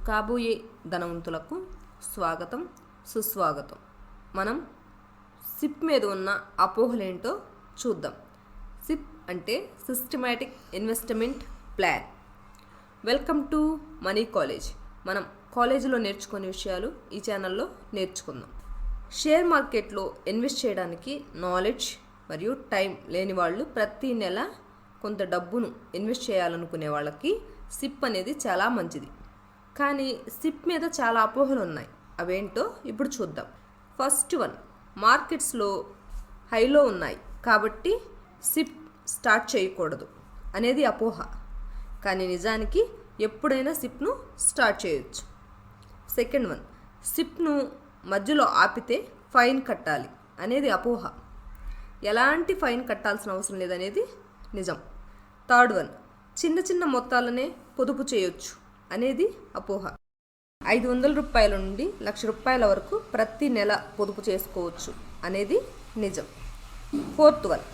కాబోయే ధనవంతులకు స్వాగతం సుస్వాగతం. మనం సిప్ మీద ఉన్న అపోహలేంటో చూద్దాం. సిప్ అంటే systematic investment plan. Welcome to money college. మనం కాలేజీలో నేర్చుకునే విషయాలు ఈ ఛానల్లో నేర్చుకుందాం. షేర్ మార్కెట్లో ఇన్వెస్ట్ చేయడానికి నాలెడ్జ్ మరియు టైం లేని వాళ్ళు ప్రతి నెల కొంత డబ్బును ఇన్వెస్ట్ చేయాలనుకునే వాళ్ళకి సిప్ అనేది చాలా మంచిది. కానీ సిప్ మీద చాలా అపోహలు ఉన్నాయి. అవేంటో ఇప్పుడు చూద్దాం. ఫస్ట్ వన్, మార్కెట్స్లో హైలో ఉన్నాయి కాబట్టి సిప్ స్టార్ట్ చేయకూడదు అనేది అపోహ. కానీ నిజానికి ఎప్పుడైనా సిప్ను స్టార్ట్ చేయొచ్చు. సెకండ్ వన్, సిప్ను మధ్యలో ఆపితే ఫైన్ కట్టాలి అనేది అపోహ. ఎలాంటి ఫైన్ కట్టాల్సిన అవసరం లేదనేది నిజం. థర్డ్ వన్, చిన్న చిన్న మొత్తాలనే పొదుపు చేయొచ్చు అనేది అపోహ. 500 రూపాయల నుండి 1,00,000 రూపాయల వరకు ప్రతి నెల పొదుపు చేసుకోవచ్చు అనేది నిజం. ఫోర్త్ వన్,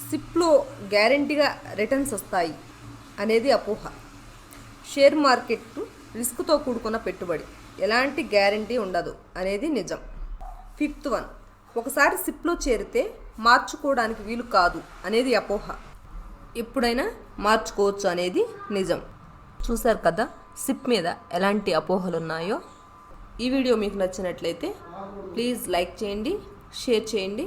సిప్లో గ్యారంటీగా రిటర్న్స్ వస్తాయి అనేది అపోహ. షేర్ మార్కెట్ రిస్క్తో కూడుకున్న పెట్టుబడి, ఎలాంటి గ్యారంటీ ఉండదు అనేది నిజం. ఫిఫ్త్ వన్, ఒకసారి సిప్లో చేరితే మార్చుకోవడానికి వీలు కాదు అనేది అపోహ. ఎప్పుడైనా మార్చుకోవచ్చు అనేది నిజం. చూశారు కదా సిప్ మీద ఎలాంటి అపోహలు ఉన్నాయో. ఈ వీడియో మీకు నచ్చినట్లయితే ప్లీజ్ లైక్ చేయండి, షేర్ చేయండి.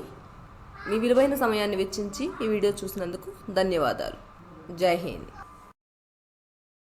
మీ విలువైన సమయాన్ని వెచ్చించి ఈ వీడియో చూసినందుకు ధన్యవాదాలు. జై హింద్.